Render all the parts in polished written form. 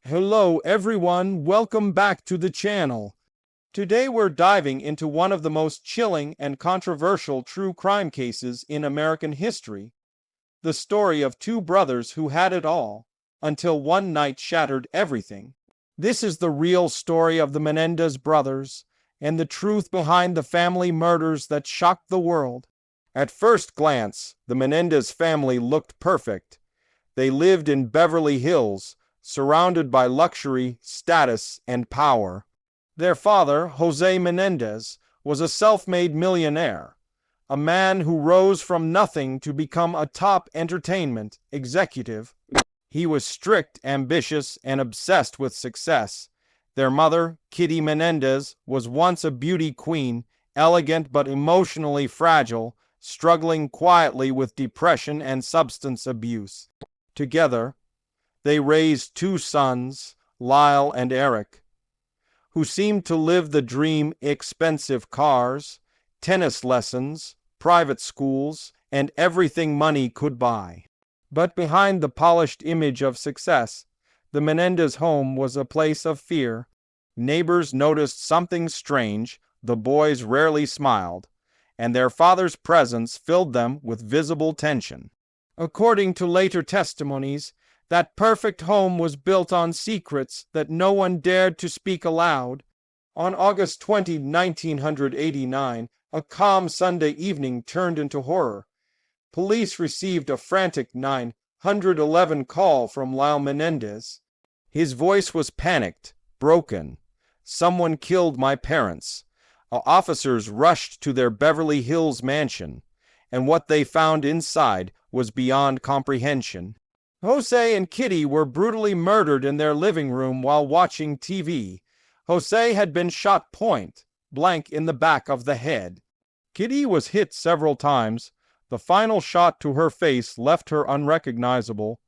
Hello everyone, welcome back to the channel. Today we're diving into one of the most chilling and controversial true crime cases in American history. The story of two brothers who had it all, until one night shattered everything. This is the real story of the Menendez brothers, and the truth behind the family murders that shocked the world. At first glance, the Menendez family looked perfect. They lived in Beverly Hills, surrounded by luxury, status, and power. Their father, Jose Menendez, was a self-made millionaire, a man who rose from nothing to become a top entertainment executive. He was strict, ambitious, and obsessed with success. Their mother, Kitty Menendez, was once a beauty queen, elegant but emotionally fragile, struggling quietly with depression and substance abuse. Together, they raised two sons, Lyle and Eric, who seemed to live the dream: expensive cars, tennis lessons, private schools, and everything money could buy. But behind the polished image of success, the Menendez home was a place of fear. Neighbors noticed something strange. The boys rarely smiled, and their father's presence filled them with visible tension. According to later testimonies, that perfect home was built on secrets that no one dared to speak aloud. On August 20, 1989, a calm Sunday evening turned into horror. Police received a frantic 911 call from Lyle Menendez. His voice was panicked, broken. "Someone killed my parents." Officers rushed to their Beverly Hills mansion, and what they found inside was beyond comprehension. Jose and Kitty were brutally murdered in their living room while watching TV. Jose had been shot point blank in the back of the head. Kitty was hit several times. The final shot to her face left her unrecognizable.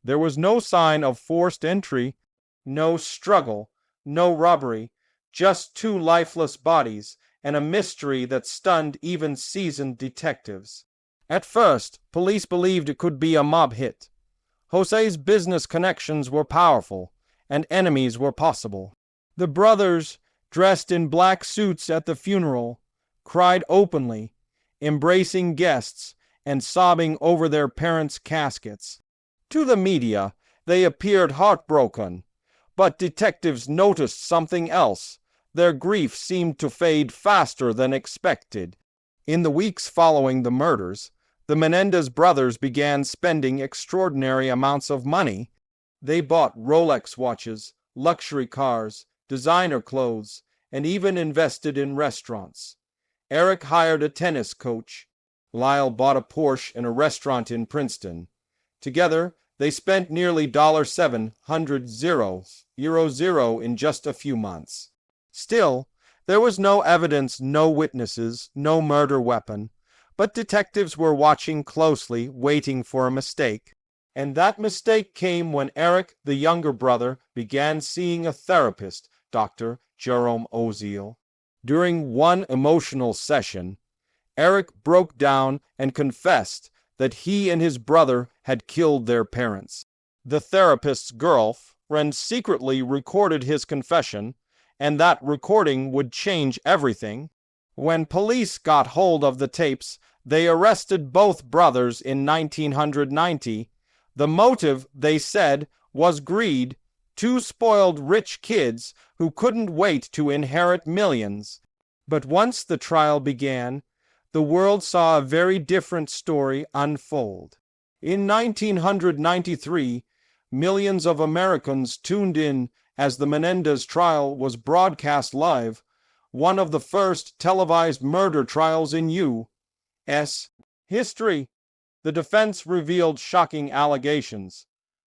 There was no sign of forced entry, no struggle, no robbery, just two lifeless bodies, and a mystery that stunned even seasoned detectives. At first, police believed it could be a mob hit. Jose's business connections were powerful, and enemies were possible. The brothers, dressed in black suits at the funeral, cried openly, embracing guests and sobbing over their parents' caskets. To the media, they appeared heartbroken, but detectives noticed something else. Their grief seemed to fade faster than expected. In the weeks following the murders, the Menendez brothers began spending extraordinary amounts of money. They bought Rolex watches, luxury cars, designer clothes, and even invested in restaurants. Eric hired a tennis coach. Lyle bought a Porsche and a restaurant in Princeton. Together, they spent nearly $700,000 in just a few months. Still, there was no evidence, no witnesses, no murder weapon. But detectives were watching closely, waiting for a mistake. And that mistake came when Eric, the younger brother, began seeing a therapist, Dr. Jerome Oziel. During one emotional session, Eric broke down and confessed that he and his brother had killed their parents. The therapist's girlfriend secretly recorded his confession, and that recording would change everything. When police got hold of the tapes, they arrested both brothers in 1990. The motive, they said, was greed. Two spoiled rich kids who couldn't wait to inherit millions. But once the trial began, the world saw a very different story unfold. In 1993, millions of Americans tuned in as the Menendez trial was broadcast live, one of the first televised murder trials in U.S. history. The defense revealed shocking allegations.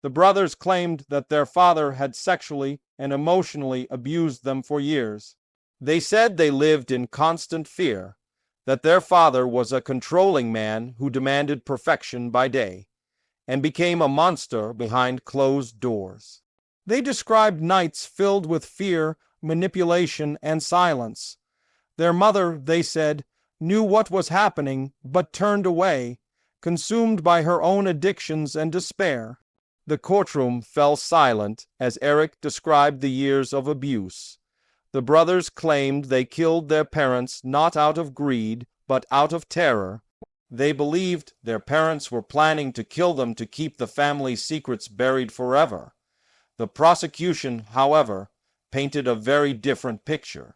The brothers claimed that their father had sexually and emotionally abused them for years. They said they lived in constant fear, that their father was a controlling man who demanded perfection by day and became a monster behind closed doors. They described nights filled with fear, manipulation, and silence. Their mother, they said, knew what was happening but turned away, consumed by her own addictions and despair. The courtroom fell silent as Eric described the years of abuse. The brothers claimed they killed their parents not out of greed, but out of terror. They believed their parents were planning to kill them to keep the family secrets buried forever. The prosecution, however, painted a very different picture.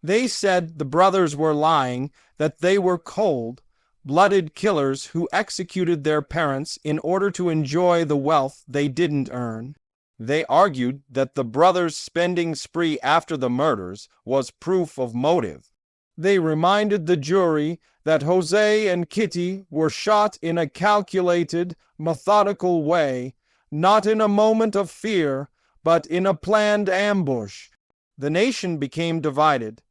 They said the brothers were lying, that they were cold, blooded killers who executed their parents in order to enjoy the wealth they didn't earn. They argued that the brothers' spending spree after the murders was proof of motive. They reminded the jury that Jose and Kitty were shot in a calculated, methodical way, not in a moment of fear, but in a planned ambush. The nation became divided.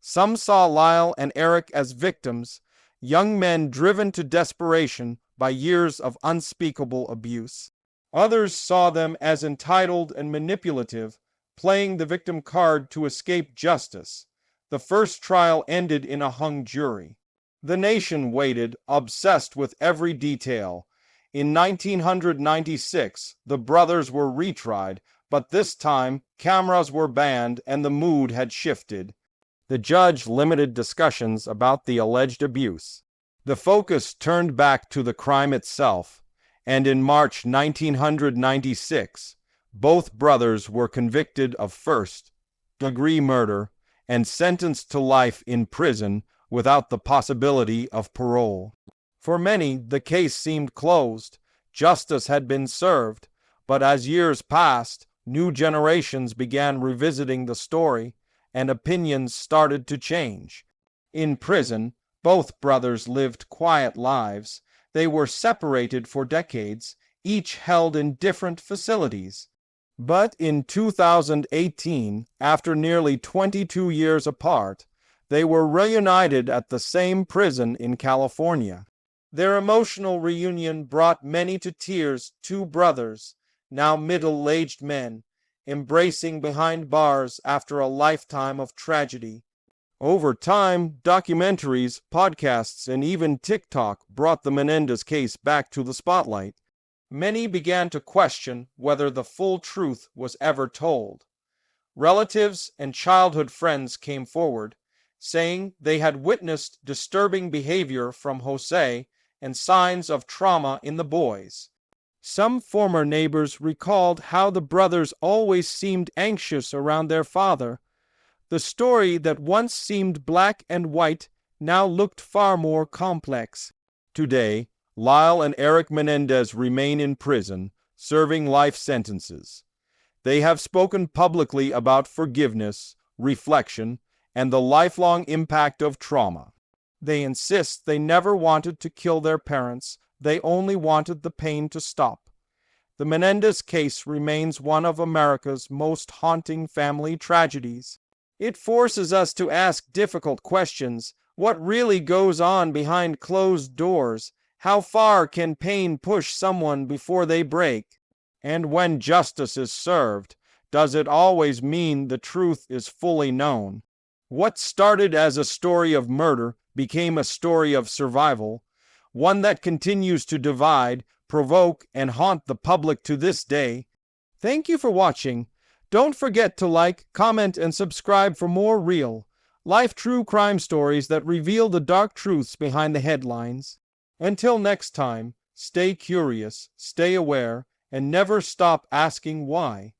Some saw Lyle and Eric as victims, young men driven to desperation by years of unspeakable abuse. Others saw them as entitled and manipulative, playing the victim card to escape justice. The first trial ended in a hung jury. The nation waited, obsessed with every detail. In 1996, the brothers were retried, but this time cameras were banned and the mood had shifted. The judge limited discussions about the alleged abuse. The focus turned back to the crime itself, and in March 1996, both brothers were convicted of first-degree murder and sentenced to life in prison without the possibility of parole. For many, the case seemed closed. Justice had been served, but as years passed, new generations began revisiting the story, and opinions started to change. In prison, both brothers lived quiet lives. They were separated for decades, each held in different facilities. But in 2018, after nearly 22 years apart, they were reunited at the same prison in California. Their emotional reunion brought many to tears. Two brothers, now middle-aged men, embracing behind bars after a lifetime of tragedy. Over time, documentaries, podcasts, and even TikTok brought the Menendez case back to the spotlight. Many began to question whether the full truth was ever told. Relatives and childhood friends came forward, saying they had witnessed disturbing behavior from Jose and signs of trauma in the boys. Some former neighbors recalled how the brothers always seemed anxious around their father. The story that once seemed black and white now looked far more complex. Today, Lyle and Eric Menendez remain in prison, serving life sentences. They have spoken publicly about forgiveness, reflection, and the lifelong impact of trauma. They insist they never wanted to kill their parents, they only wanted the pain to stop. The Menendez case remains one of America's most haunting family tragedies. It forces us to ask difficult questions. What really goes on behind closed doors? How far can pain push someone before they break? And when justice is served, does it always mean the truth is fully known? What started as a story of murder became a story of survival, one that continues to divide, provoke, and haunt the public to this day. Thank you for watching. Don't forget to like, comment, and subscribe for more real, life true crime stories that reveal the dark truths behind the headlines. Until next time, stay curious, stay aware, and never stop asking why.